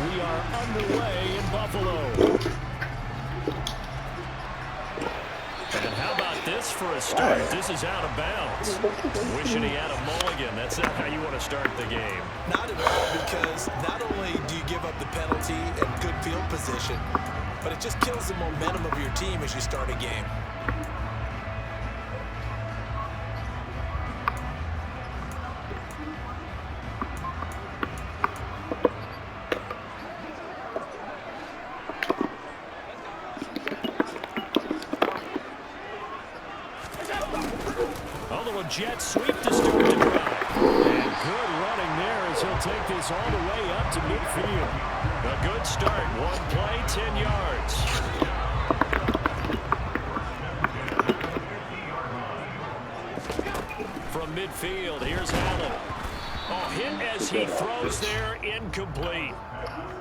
we are underway in Buffalo. And how about this for a start? This is out of bounds. Wishing he had a mulligan. That's not how you want to start the game. Not at all, because not only do you give up the penalty and good field position, but it just kills the momentum of your team as you start a game. Jet sweep to start the drive. And good running there as he'll take this all the way up to midfield. A good start. One play, 10 yards. From midfield, here's Allen. Oh, hit as he throws there, incomplete.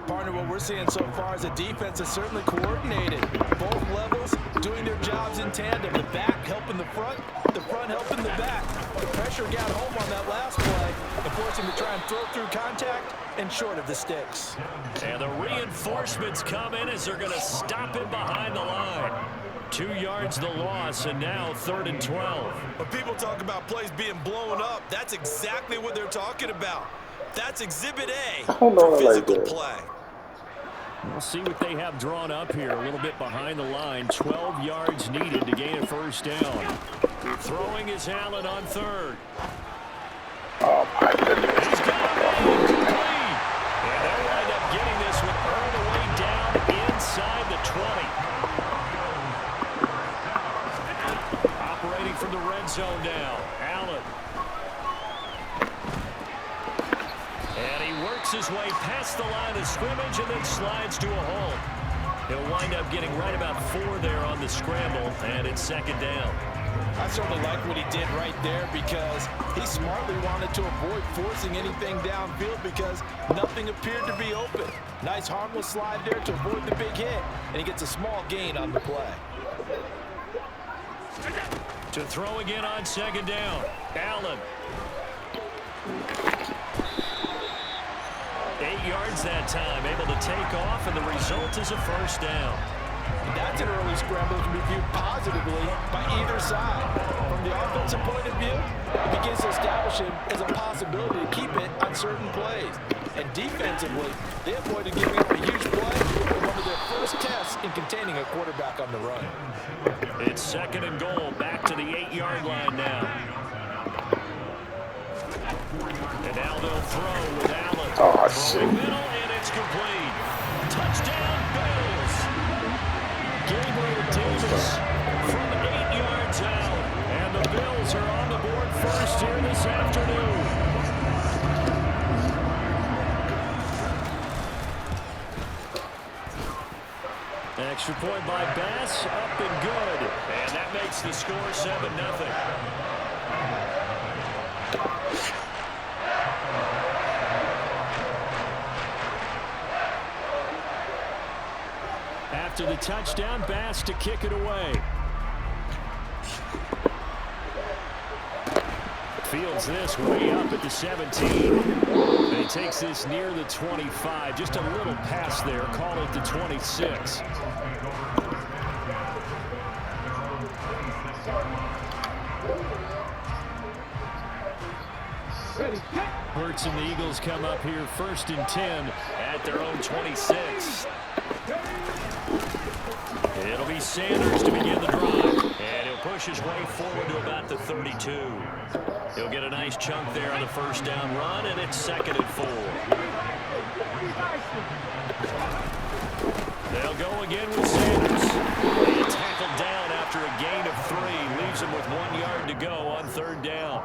Partner, what we're seeing so far is the defense is certainly coordinated. Both levels doing their jobs in tandem. The back helping the front helping the back. The pressure got home on that last play and forced him to try and throw through contact and short of the sticks. And the reinforcements come in as they're going to stop him behind the line. 2 yards the loss, and now 3rd and 12. When people talk about plays being blown up, that's exactly what they're talking about. That's Exhibit A for physical play. We'll see what they have drawn up here. A little bit behind the line. 12 yards needed to gain a first down. Throwing is Allen on 3rd. Oh, my goodness. He's got it incomplete. And they'll wind up getting this one all the way down inside the 20. Operating from the red zone now. Allen. And he works his way past the line of scrimmage and then slides to a hole. He'll wind up getting right about 4 there on the scramble, and it's 2nd down. I certainly like what he did right there because he smartly wanted to avoid forcing anything downfield because nothing appeared to be open. Nice harmless slide there to avoid the big hit, and he gets a small gain on the play. To throw again on 2nd down. Allen. 8 yards that time, able to take off, and the result is a first down. That's an early scramble that can be viewed positively by either side. From the offensive point of view, it begins to establish him as a possibility to keep it on certain plays. And defensively, they avoided giving up a huge play in one of their first tests in containing a quarterback on the run. It's 2nd and goal, back to the 8-yard line now. And now they'll throw with Allen. Oh, I see. Middle, and it's complete. Touchdown, Bills. Gabriel Davis from 8 yards out. And the Bills are on the board first here this afternoon. Extra point by Bass, up and good. And that makes the score 7-0. After the touchdown, Bass to kick it away. Fields this way up at the 17. And he takes this near the 25. Just a little pass there. Call it the 26. Hurts and the Eagles come up here 1st and 10 at their own 26. It'll be Sanders to begin the drive. And he'll push his way forward to about the 32. He'll get a nice chunk there on the first down run, and it's 2nd and 4. They'll go again with Sanders. He tackled down after a gain of 3. Leaves him with 1 yard to go on 3rd down.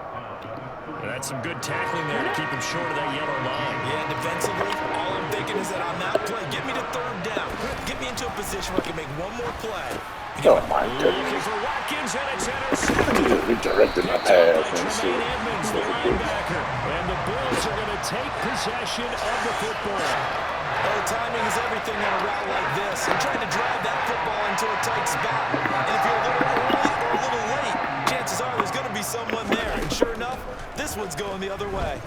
And that's some good tackling there to keep him short of that yellow line. Yeah, defensively, all I'm thinking is that on that play, get me to 3rd down. Get me into a position where I can make one more play. Oh, my goodness. Looking for Watkins, and it's intercepted. Redirected my pass. Tremaine Edmonds, the linebacker. And the Bills are going to take possession of the football. Well, timing is everything on a route like this. And trying to drive that football into a tight spot. And if you're a little early or a little late, chances are there's going to be someone there. And sure enough, this one's going the other way.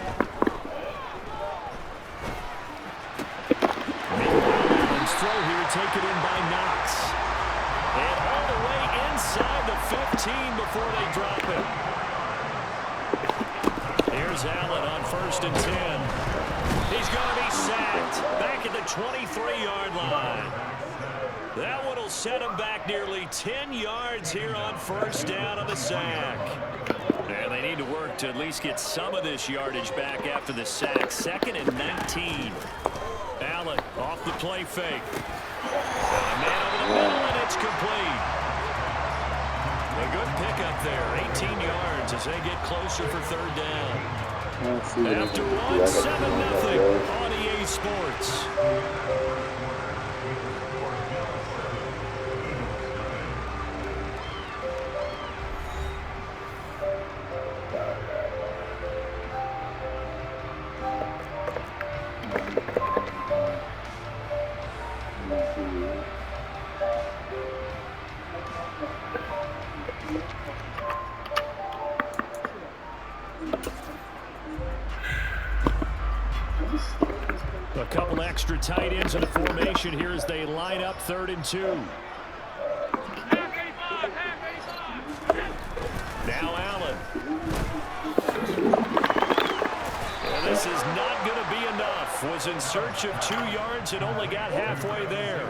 1st and 10. He's going to be sacked back at the 23-yard line. That one will set him back nearly 10 yards here on 1st down on the sack. And they need to work to at least get some of this yardage back after the sack. 2nd and 19. Allen off the play fake. A man over the middle, and it's complete. A good pickup there. 18 yards as they get closer for 3rd down. After one, 7-0 on EA Sports. A couple extra tight ends in the formation here as they line up 3rd and 2. Now Allen. And this is not going to be enough. Was in search of 2 yards and only got halfway there.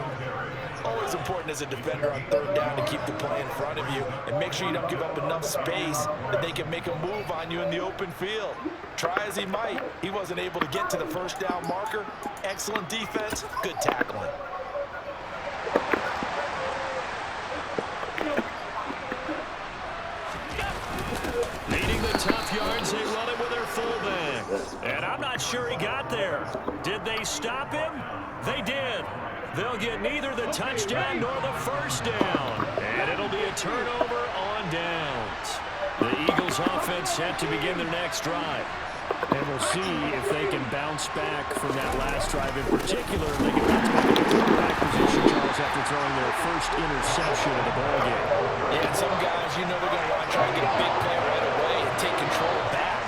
Always important as a defender on 3rd down to keep the play in front of you and make sure you don't give up enough space that they can make a move on you in the open field. Try as he might, he wasn't able to get to the 1st down marker. Excellent defense, good tackling. Needing the tough yards, they run it with their fullback. And I'm not sure he got there. Did they stop him? They did. They'll get neither the touchdown nor the 1st down. And it'll be a turnover on downs. The Eagles offense set to begin their next drive. And we'll see if they can bounce back from that last drive. In particular, they can bounce back in the quarterback position, Charles, after throwing their first interception of the ballgame. Yeah, and some guys, you know they're going to want to try and get a big play right away and take control back.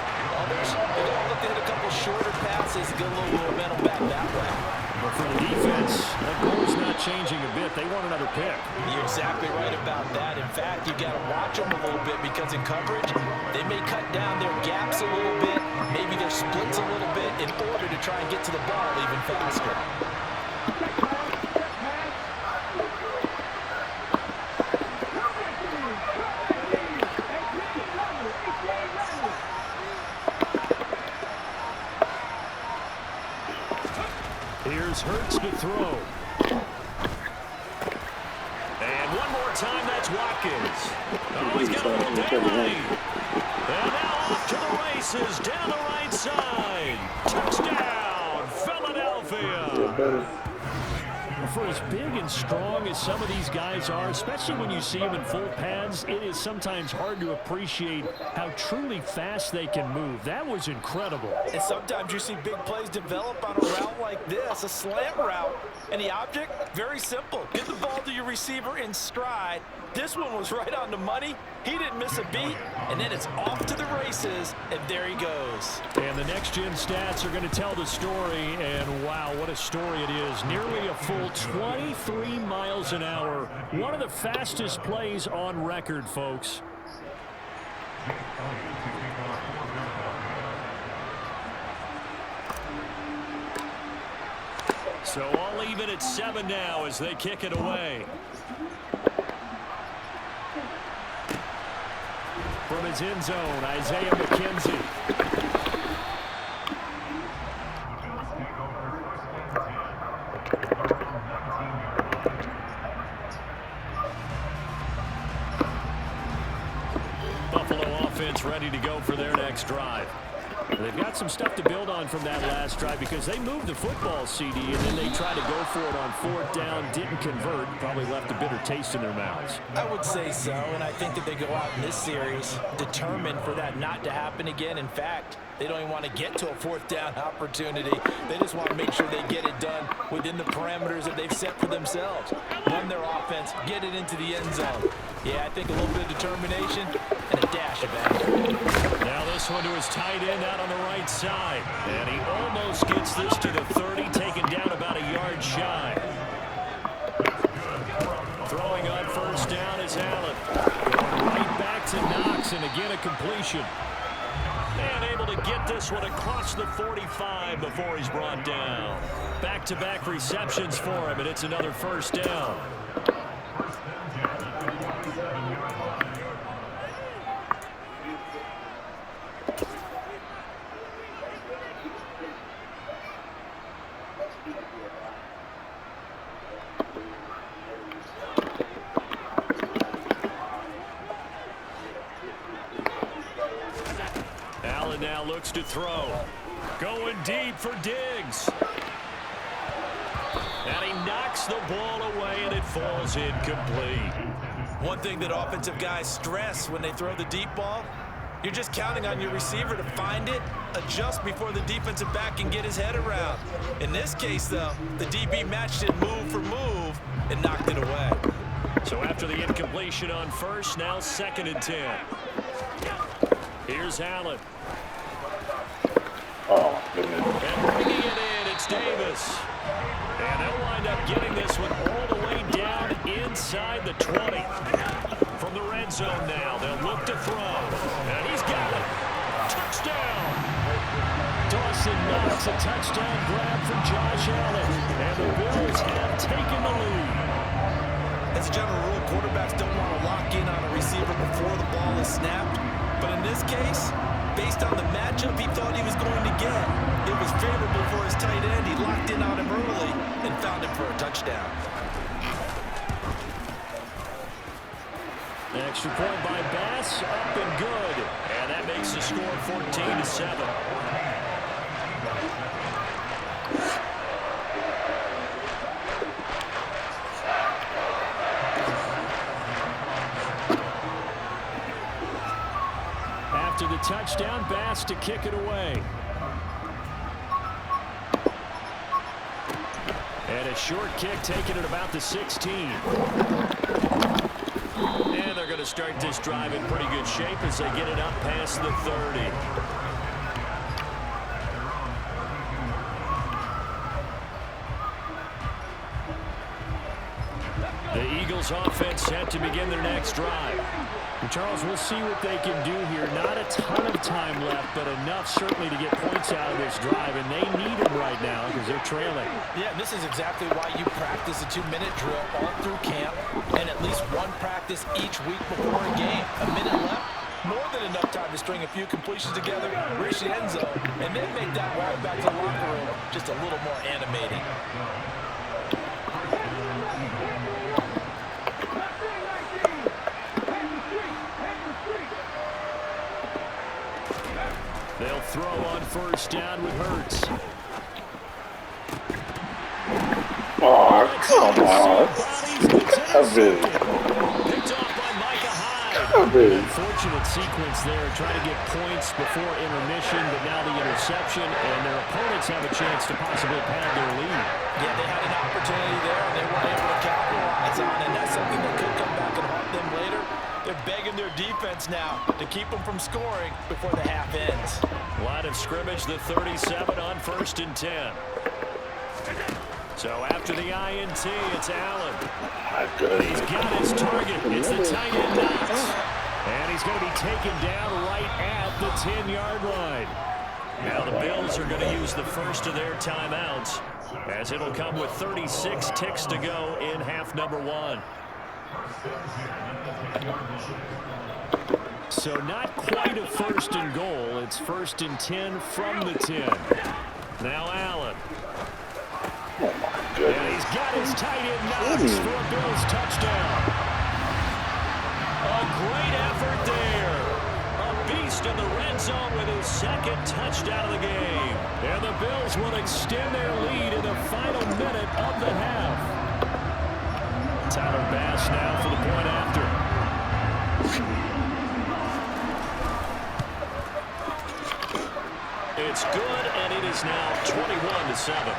Others, they're going to look to hit a couple shorter passes, get a little momentum back that way. But for the defense, that goal's not changing a bit. They want another pick. You're exactly right about that. In fact, you got to watch them a little bit because in coverage, they may cut down their gaps a little bit, maybe their splits a little bit in order to try and get to the ball even faster. Here's Hurts to throw. And one more time, that's Watkins. Oh, he's got a little down lane. And now off to the races, down the right side. Touchdown, Philadelphia. For as big and strong as some of these guys are, especially when you see them in full pads, it is sometimes hard to appreciate how truly fast they can move. That was incredible. And sometimes you see big plays develop on a route like this, a slant route. And the object, very simple. Get the ball to your receiver in stride. This one was right on the money. He didn't miss a beat. And then it's off to the races, and there he goes. And the next-gen stats are going to tell the story. And, wow, what a story it is. Nearly a full 23 miles an hour. One of the fastest plays on record, folks. So all even at 7 now as they kick it away. From his end zone, Isaiah McKenzie. Buffalo offense ready to go for their next drive. They've got some stuff to build on from that last drive because they moved the football, CD, and then they tried to go for it on 4th down, didn't convert, probably left a bitter taste in their mouths. I would say so, and I think that they go out in this series determined for that not to happen again. In fact, they don't even want to get to a 4th down opportunity. They just want to make sure they get it done within the parameters that they've set for themselves. Run their offense, get it into the end zone. Yeah, I think a little bit of determination and a dash of action. Now this one to his tight end out on the right side. And he almost gets this to the 30, taken down about a yard shy. Throwing on 1st down is Allen. Going right back to Knox, and again a completion. And able able to get this one across the 45 before he's brought down. Back-to-back receptions for him, and it's another first down. Allen now looks to throw. Going deep for Diggs. And he knocks the ball away, and it falls incomplete. One thing that offensive guys stress when they throw the deep ball, you're just counting on your receiver to find it, adjust before the defensive back can get his head around. In this case, though, the DB matched it move for move and knocked it away. So after the incompletion on first, now 2nd and 10. Here's Allen. Oh, goodness. And bringing it in, it's Davis. And they'll wind up getting this one all the way down inside the 20. From the red zone now, they'll look to throw. And he's got it. Touchdown. Dawson Knox, a touchdown grab for Josh Allen. And the Bills have taken the lead. As a general rule, quarterbacks don't want to lock in on a receiver before the ball is snapped. But in this case, based on the matchup he thought he was going to get, it was favorable for his tight end. He locked in on him early and found him for a touchdown. An extra point by Bass, up and good. And that makes the score 14-7. After the touchdown, Bass to kick it away. And a short kick taken at about the 16. And they're going to start this drive in pretty good shape as they get it up past the 30. The Eagles offense set to begin their next drive. And Charles, we'll see what they can do here. Not a ton of time left, but enough certainly to get points out of this drive, and they need them right now because they're trailing. Yeah, and this is exactly why you practice a 2-minute drill all through camp and at least one practice each week before a game. A minute left, more than enough time to string a few completions together, reach the end zone, and then make that walk back to the locker room just a little more animating. They'll throw on first down with Hurts. Oh, come on. Covered. Picked off by Micah Hyde. Covered. Unfortunate sequence there, trying to get points before intermission, but now the interception, and their opponents have a chance to possibly pad their lead. Yeah, they had an opportunity there, and they weren't able to capitalize on it. And that's something that could come back and haunt them later. They're begging their defense now to keep them from scoring before the half ends. Line of scrimmage, the 37 on 1st and 10. So after the INT, it's Allen. My goodness. He's got his target. It's the tight end Knox. And he's going to be taken down right at the 10-yard line. Now the Bills are going to use the first of their timeouts, as it'll come with 36 ticks to go in half number 1. So not quite a 1st and goal. It's 1st and 10 from the 10. Now Allen. Oh, my goodness. And he's got his tight end Knox for a Bills touchdown. A great effort there. A beast in the red zone with his 2nd touchdown of the game. And the Bills will extend their lead in the final minute of the half. Tyler Bass now for the point after. It's good, and it is now 21-7.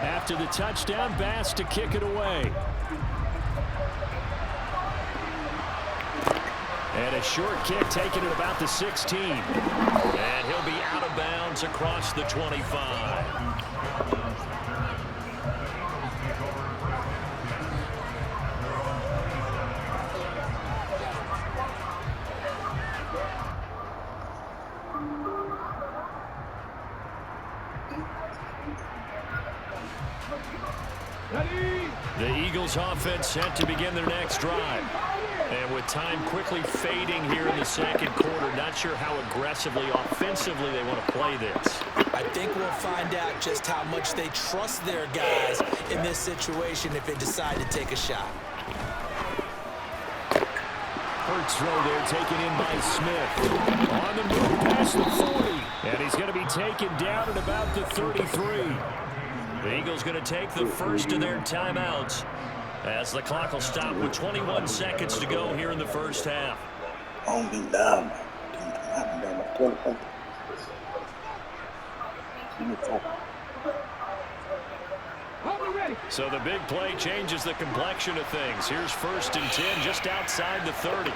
After the touchdown, Bass to kick it away. And a short kick taken at about the 16. And he'll be out of bounds across the 25. The Eagles offense set to begin their next drive. And with time quickly fading here in the second quarter, not sure how aggressively, offensively they want to play this. I think we'll find out just how much they trust their guys in this situation if they decide to take a shot. First throw there taken in by Smith. On the move past the 40. And he's going to be taken down at about the 33. The Eagles going to take the first of their timeouts as the clock will stop with 21 seconds to go here in the first half. So the big play changes the complexion of things. Here's 1st and 10 just outside the 30.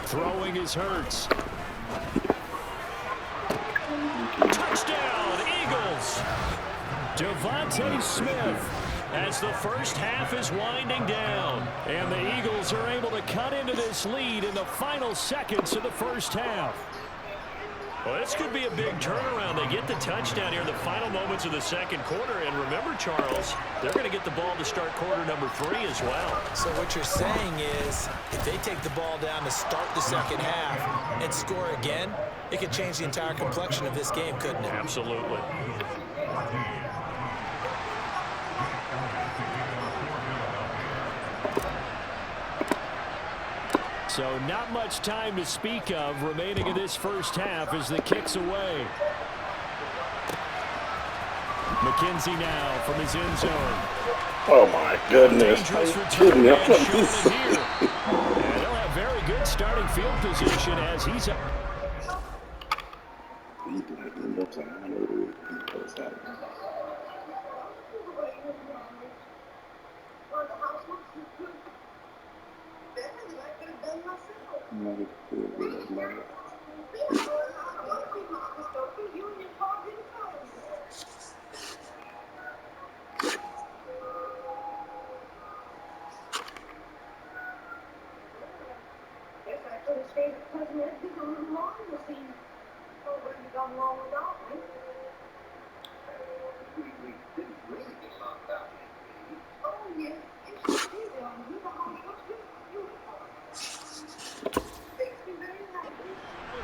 Throwing is Hurts. Touchdown, Eagles! Devontae Smith as the first half is winding down. And the Eagles are able to cut into this lead in the final seconds of the first half. Well, this could be a big turnaround. They get the touchdown here in the final moments of the second quarter. And remember, Charles, they're going to get the ball to start quarter number 3 as well. So what you're saying is if they take the ball down to start the second half and score again, it could change the entire complexion of this game, couldn't it? Absolutely. So not much time to speak of remaining in this first half as the kick's away. McKenzie now from his end zone. Oh my goodness. Dangerous return man shown here. And they'll have very good starting field position as he's up.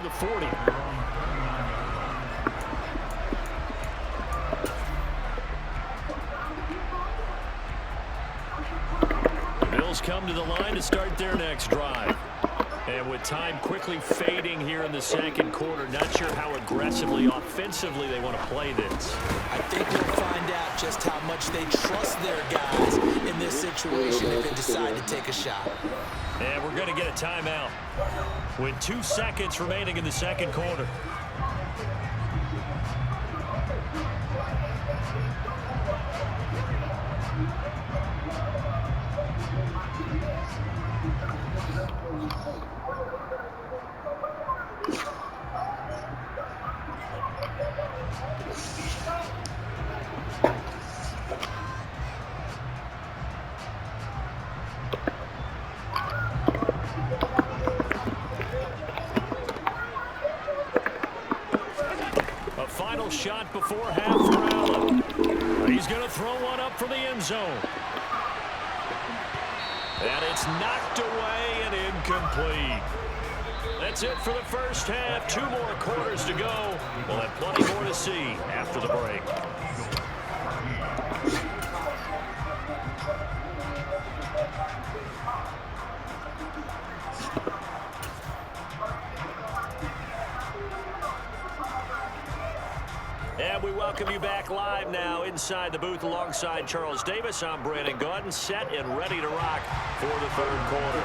The 40. The Bills come to the line to start their next drive. And with time quickly fading here in the second quarter, not sure how aggressively, offensively they want to play this. I think we'll find out just how much they trust their guys in this situation if they decide to take a shot. And we're going to get a timeout with 2 seconds remaining in the second quarter. Final shot before half for Allen. He's going to throw one up for the end zone. And it's knocked away and incomplete. That's it for the first half. 2 more quarters to go. We'll have plenty more to see after the break. And we welcome you back live now inside the booth alongside Charles Davis. I'm Brandon Gaudin, set and ready to rock for the third quarter.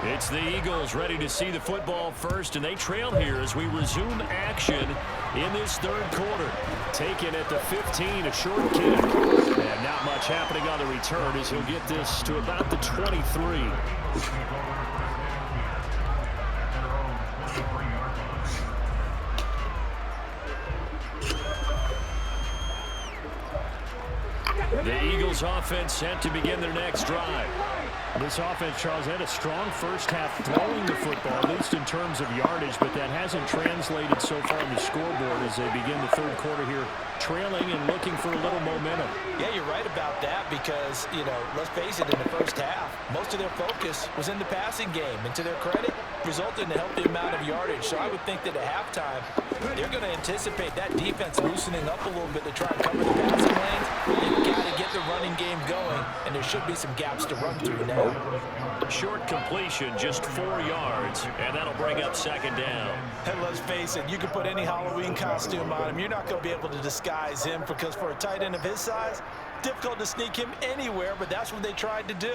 It's the Eagles ready to see the football first, and they trail here as we resume action in this third quarter. Taken at the 15, a short kick. And not much happening on the return as he'll get this to about the 23. The Eagles offense set to begin their next drive. This offense, Charles, had a strong first half throwing the football, at least in terms of yardage, but that hasn't translated so far on the scoreboard as they begin the third quarter here, trailing and looking for a little momentum. Yeah, you're right about that because, you know, let's face it, in the first half, most of their focus was in the passing game, and to their credit, resulted in a healthy amount of yardage. So I would think that at halftime, they're going to anticipate that defense loosening up a little bit to try and cover the passing lanes. They've got to get the running game going, and there should be some gaps to run through now. Short completion, just 4 yards, and that'll bring up second down. And let's face it, you can put any Halloween costume on him. You're not going to be able to disguise him because for a tight end of his size, difficult to sneak him anywhere, but that's what they tried to do.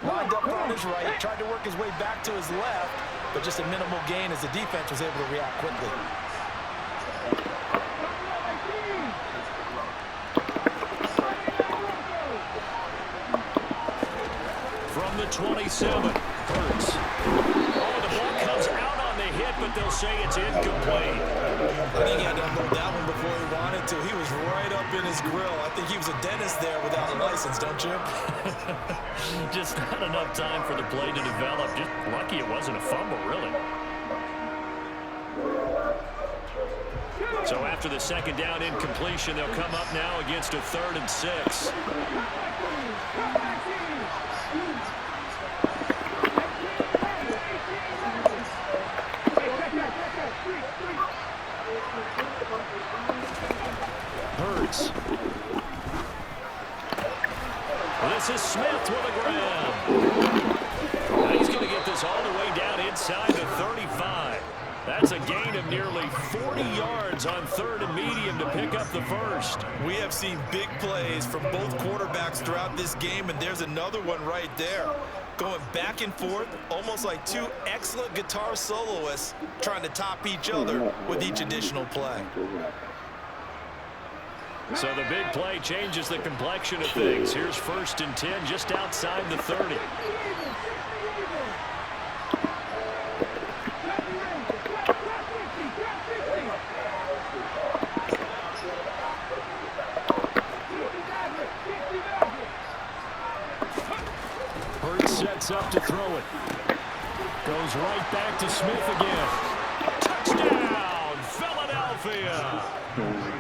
Lined up on his right, tried to work his way back to his left, but just a minimal gain as the defense was able to react quickly. From the 27, Hurts. Oh, the ball comes out on the hit, but they'll say it's incomplete. I think he had to unload that one before he wanted to. He was right up in his grill. I think he was a dentist there without a license, don't you? Just not enough time for the play to develop. Just lucky it wasn't a fumble, really. So after the second down incompletion, they'll come up now against a 3rd and 6. Hurts. This is Smith with a grab. Now he's going to get this all the way down inside the 35. That's a gain of nearly 40 yards on 3rd and medium to pick up the first. We have seen big plays from both quarterbacks throughout this game, and there's another one right there. Going back and forth, almost like two excellent guitar soloists trying to top each other with each additional play. So the big play changes the complexion of things. Here's 1st and 10 just outside the 30. Hurts sets up to throw it. Goes right back to Smith again. Touchdown, Philadelphia!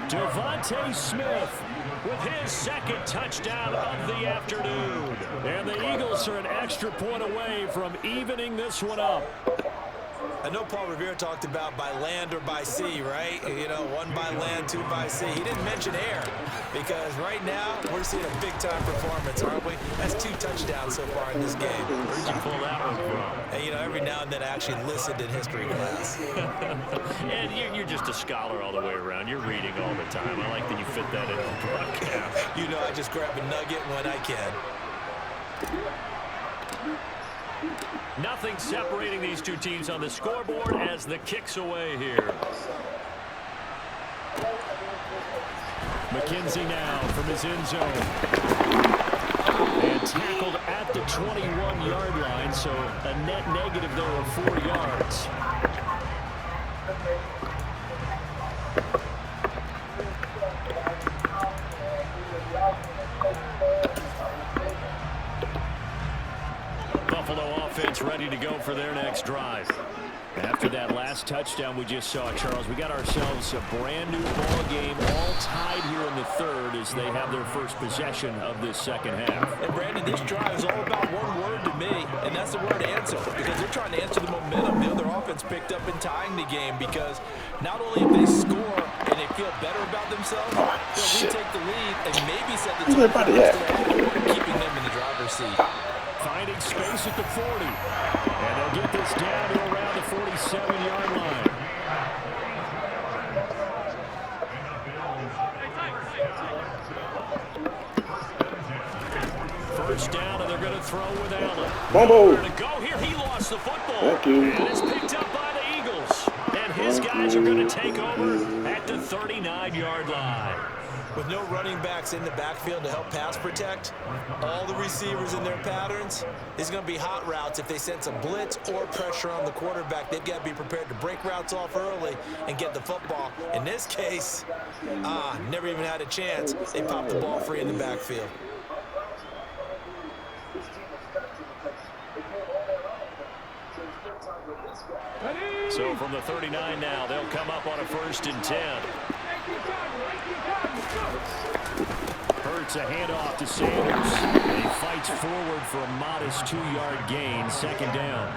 Devontae Smith with his 2nd touchdown of the afternoon. And the Eagles are an extra point away from evening this one up. I know Paul Revere talked about by land or by sea, right? You know, 1 by land, 2 by sea. He didn't mention air because right now we're seeing a big-time performance, aren't we? That's 2 touchdowns so far in this game. Where'd you pull that one from? And, you know, every now and then I actually listened in history class. And you're just a scholar all the way around. You're reading all the time. I like that you fit that in the broadcast. You know, I just grab a nugget when I can. Nothing separating these two teams on the scoreboard as the kick's away here. McKenzie now from his end zone. And tackled at the 21-yard line, so a net negative there of 4 yards. Buffalo offense ready to go for their next drive. After that last touchdown we just saw, Charles, we got ourselves a brand new ball game, all tied here in the 3rd as they have their first possession of this second half. And Brandon, this drive is all about one word to me, and that's the word answer, because they're trying to answer the momentum the other offense picked up in tying the game, because not only if they score and they feel better about themselves, they'll retake the lead and maybe set the tone for the rest of the game, keeping them in the driver's seat. Finding space at the 40. And they'll get this down to around the 47-yard line. first down, and they're going to throw with Allen. Bumbo. Nowhere to go here. He lost the football. Thank you. And it's picked up by the Eagles. And his guys are going to take over at the 39-yard line. With no running backs in the backfield to help pass protect, all the receivers in their patterns, is going to be hot routes if they sense a blitz or pressure on the quarterback. They've got to be prepared to break routes off early and get the football. In this case, never even had a chance. They popped the ball free in the backfield. So from the 39 now, they'll come up on a 1st and 10. Hurts a handoff to Sanders. And he fights forward for a modest 2-yard gain, 2nd down.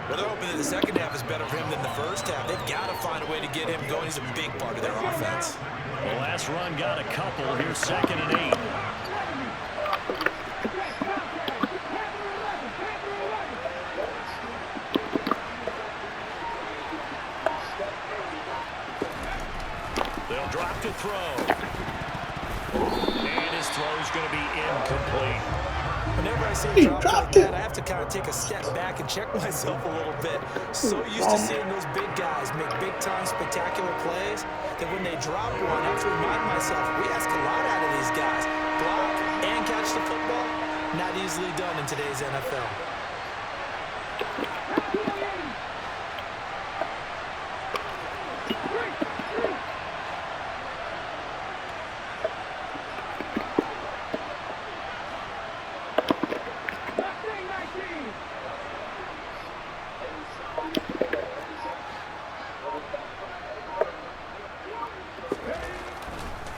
Well, they're hoping that the second half is better for him than the first half. They've got to find a way to get him going. He's a big part of their offense. The last run got a couple. Here's 2nd and 8. They'll drop to throw. And his throw's going to be incomplete. Whenever I see a drop like that, I have to kind of take a step back and check myself a little bit. So used to seeing those big guys make big-time spectacular plays that when they drop one, I have to remind myself, we ask a lot out of these guys. Block and catch the football, not easily done in today's NFL.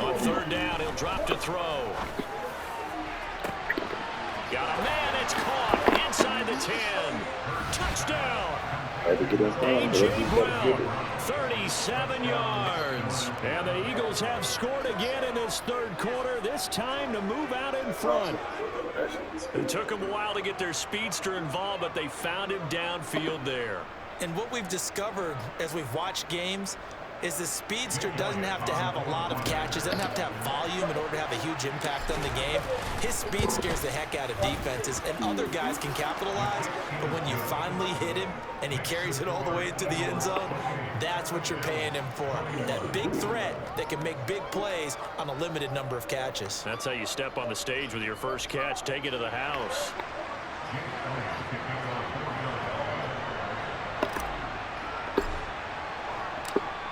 On 3rd down, he'll drop to throw. Got a man, it's caught inside the 10. Touchdown. A.J. Brown, 37 yards. And the Eagles have scored again in this 3rd quarter, this time to move out in front. It took them a while to get their speedster involved, but they found him downfield there. And what we've discovered as we've watched games is the speedster doesn't have to have a lot of catches, doesn't have to have volume in order to have a huge impact on the game. His speed scares the heck out of defenses, and other guys can capitalize, but when you finally hit him and he carries it all the way into the end zone, that's what you're paying him for. That big threat that can make big plays on a limited number of catches. That's how you step on the stage with your first catch, take it to the house.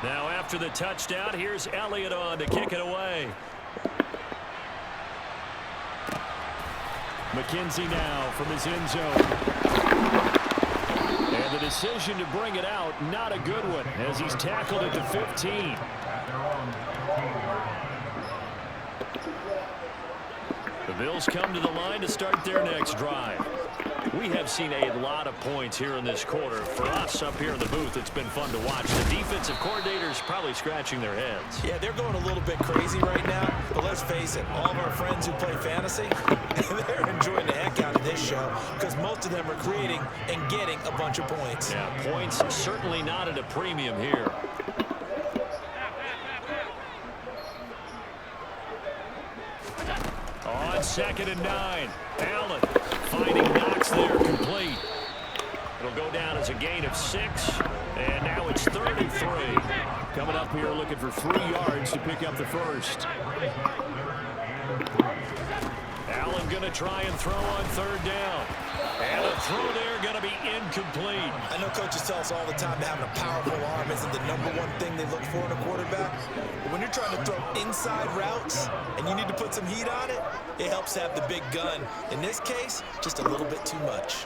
Now after the touchdown, here's Elliott on to kick it away. McKenzie now from his end zone. And the decision to bring it out, not a good one, as he's tackled at the 15. The Bills come to the line to start their next drive. We have seen a lot of points here in this quarter. For us up here in the booth, it's been fun to watch. The defensive coordinators probably scratching their heads. Yeah, they're going a little bit crazy right now, but let's face it, all of our friends who play fantasy, they're enjoying the heck out of this show because most of them are creating and getting a bunch of points. Yeah, points certainly not at a premium here. On 2nd and 9, Allen finding Knox there, complete. It'll go down as a gain of 6, and now it's 3rd and 3. Coming up here looking for 3 yards to pick up the first. Allen going to try and throw on 3rd down. And the throw there going to be incomplete. I know coaches tell us all the time that having a powerful arm isn't the #1 thing they look for in a quarterback. But when you're trying to throw inside routes and you need to put some heat on it, it helps have the big gun. In this case, just a little bit too much.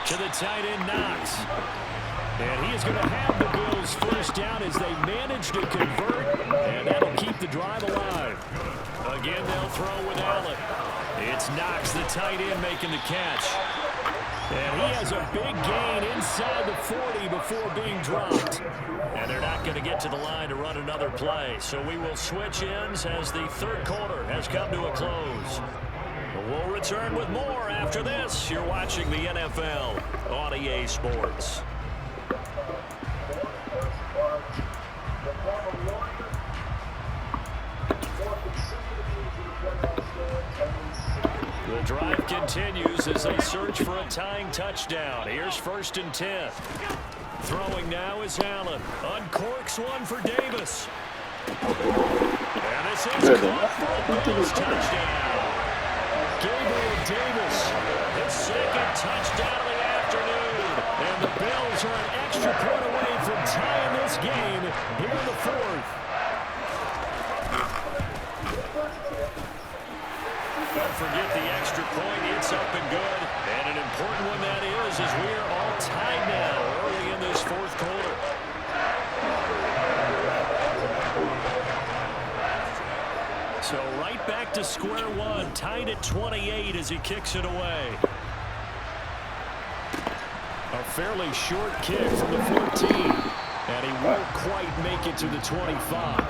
To the tight end, Knox. And he is going to have the Bills first down as they manage to convert, and that'll keep the drive alive. Again, they'll throw with Allen. It's Knox, the tight end, making the catch. And he has a big gain inside the 40 before being dropped. And they're not going to get to the line to run another play. So we will switch ends as the third quarter has come to a close. We'll return with more after this. You're watching the NFL on EA Sports. The drive continues as they search for a tying touchdown. Here's 1st and 10. Throwing now is Allen. Uncorks one for Davis. And this is caught for a Bills touchdown. Gabriel Davis, his second touchdown of the afternoon. And the Bills are an extra point away from tying this game here in the 4th. Don't forget the extra point. It's up and good. And an important one that is as we are all tied now early in this 4th quarter. So right back to square one, tied at 28 as he kicks it away. A fairly short kick from the 14, and he won't quite make it to the 25.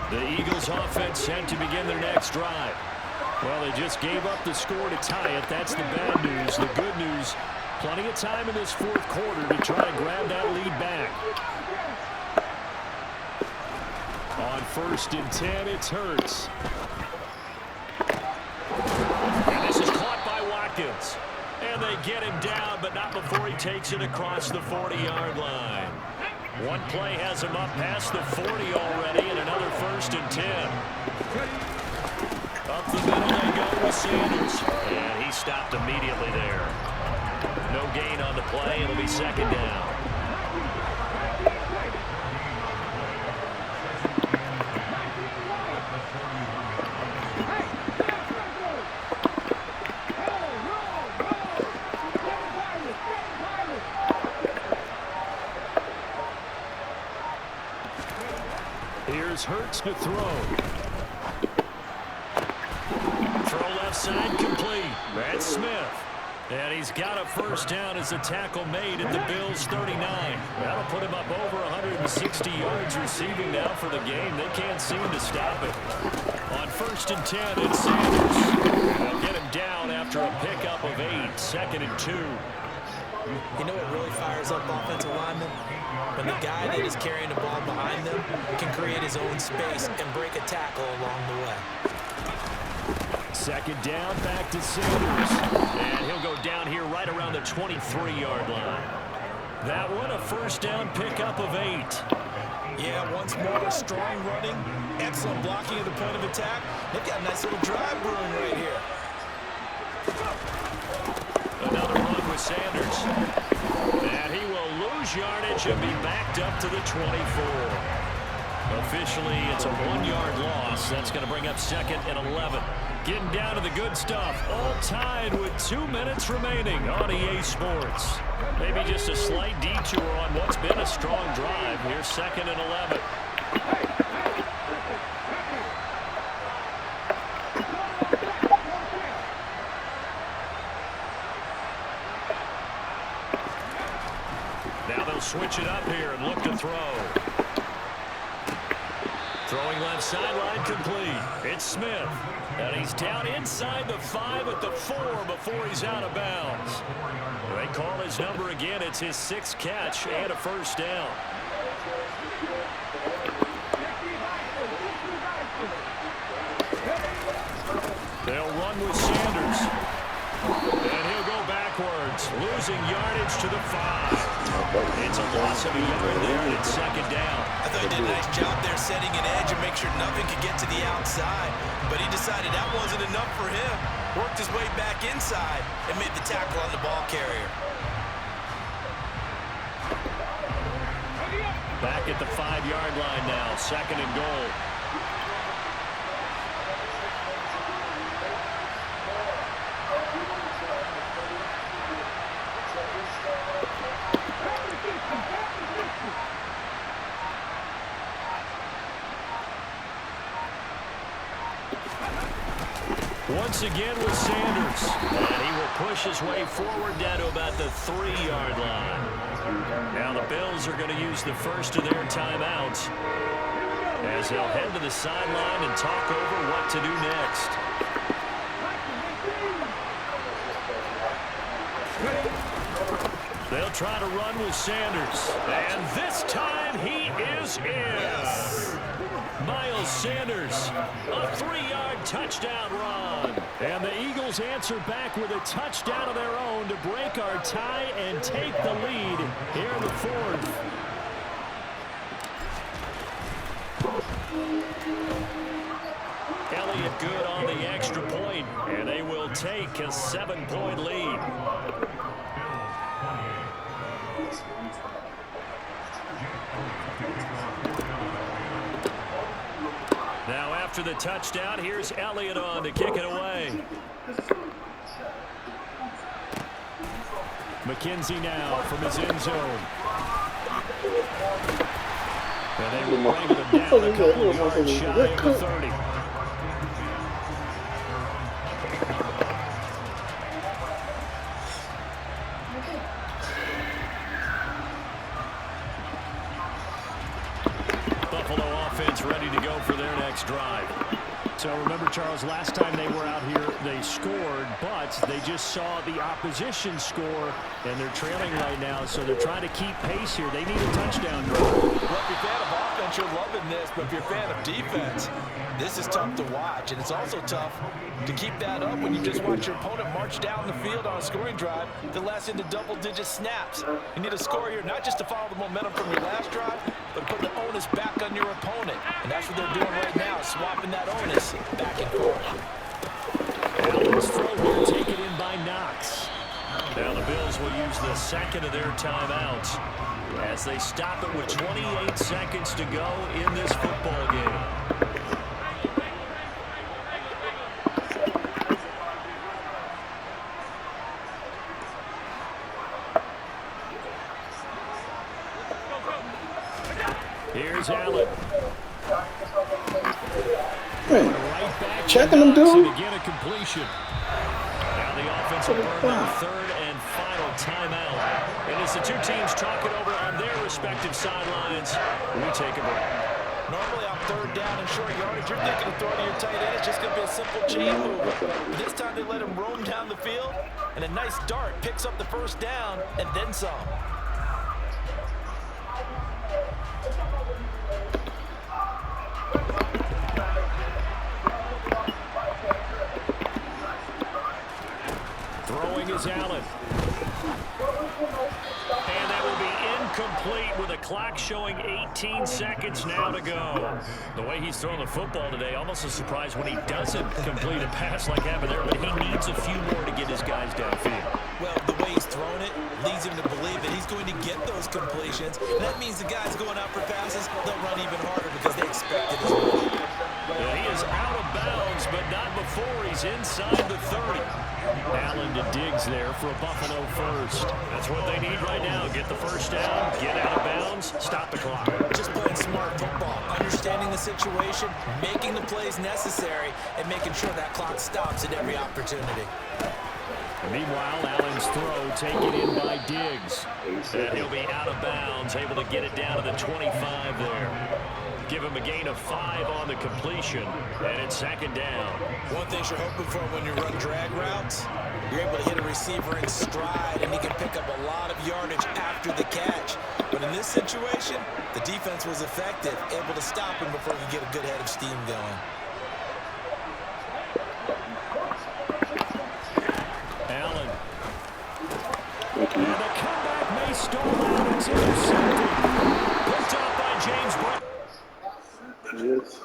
The Eagles offense set to begin their next drive. Well, they just gave up the score to tie it. That's the bad news. The good news, plenty of time in this 4th quarter to try to grab that lead back. On 1st and 10, it's Hurts. And this is caught by Watkins. And they get him down, but not before he takes it across the 40-yard line. One play has him up past the 40 already, and another 1st and 10. Up the middle they go with Sanders. And he stopped immediately there. No gain on the play. It'll be 2nd down. Here's Hurts to throw. Left side complete. That's Smith. And he's got a 1st down as a tackle made at the Bills' 39. That'll put him up over 160 yards receiving now for the game. They can't seem to stop it. On 1st and 10, it's Sanders. They'll get him down after a pickup of 8. 2nd and 2. You know what really fires up offensive linemen? When the guy that is carrying the ball behind them can create his own space and break a tackle along the way. 2nd down, back to Sanders. And he'll go down here right around the 23-yard line. That one, a 1st down pickup of 8. Yeah, once more, strong running, excellent blocking at the point of attack. They've got a nice little drive brewing right here. Another run with Sanders. And he will lose yardage and be backed up to the 24. Officially, it's a 1-yard loss. That's going to bring up 2nd and 11. Getting down to the good stuff. All tied with 2 minutes remaining on EA Sports. Maybe just a slight detour on what's been a strong drive. Here's 2nd and 11. Now they'll switch it up here and look to throw. Throwing left sideline complete. It's Smith. And he's down inside the 5 at the 4 before he's out of bounds. They call his number again. It's his 6th catch and a 1st down. They'll run with Sanders. And he'll go backwards, losing yardage to the 5. It's a loss of a yard there, and it's 2nd down. I thought he did a nice job there setting an edge and make sure nothing could get to the outside. But he decided that wasn't enough for him. Worked his way back inside and made the tackle on the ball carrier. Back at the 5-yard line now, 2nd and goal. Once again with Sanders. And he will push his way forward down to about the 3-yard line. Now the Bills are going to use the first of their timeouts as they'll head to the sideline and talk over what to do next. They'll try to run with Sanders. And this time he is in. Miles Sanders, a 3-yard touchdown run. And the Eagles answer back with a touchdown of their own to break our tie and take the lead here in the fourth. Elliott good on the extra point, and they will take a 7-point lead. Now after the touchdown, here's Elliott on to kick it away. McKenzie now from his end zone. And they will bring them down a couple of yards shy of the 30. Buffalo offense ready to go for their next drive. So remember, Charles, last time they were out here, they scored, but they just saw the opposition score, and they're trailing right now, so they're trying to keep pace here. They need a touchdown drive. Well, if you're a fan of offense, you're loving this, but if you're a fan of defense, this is tough to watch, and it's also tough to keep that up when you just watch your opponent march down the field on a scoring drive that lasts into double-digit snaps. You need a score here, not just to follow the momentum from your last drive, but put the onus back on your opponent. And that's what they're doing right now, swapping that onus back and forth. Allen's throw here taken in by Knox. Now the Bills will use the second of their timeouts as they stop it with 28 seconds to go in this football game. Here's Allen. Right back checking them, dude. Again, a completion. Now the offense will burn their third and final timeout. And as the two teams talk it over on their respective sidelines, we take a break. Normally on third down and short yardage, you're thinking of throwing to your tight end. It's just going to be a simple chain move. But this time they let him roam down the field, and a nice dart picks up the first down and then some. Throwing is Allen. And that will be incomplete with a clock showing 18 seconds now to go. The way he's throwing the football today, almost a surprise when he doesn't complete a pass like happened there, but he needs a few more to get his guys downfield. Well, the way he's thrown it leads him to believe that he's going to get those completions. That means the guys going out for passes, they'll run even harder because they expect it as well. And he is out of bounds, but not before he's inside the 30. Allen to Diggs there for a Buffalo first. That's what they need right now. Get the first down, get out of bounds, stop the clock. Just playing smart football, understanding the situation, making the plays necessary, and making sure that clock stops at every opportunity. Meanwhile, Allen's throw taken in by Diggs. And he'll be out of bounds, able to get it down to the 25 there. Give him a gain of 5 on the completion, and it's second down. One thing you're hoping for when you run drag routes, you're able to hit a receiver in stride, and he can pick up a lot of yardage after the catch. But in this situation, the defense was effective, able to stop him before he could get a good head of steam going. Allen. And the comeback may stall out. It's intercepted. Picked up by James Brown. Yes.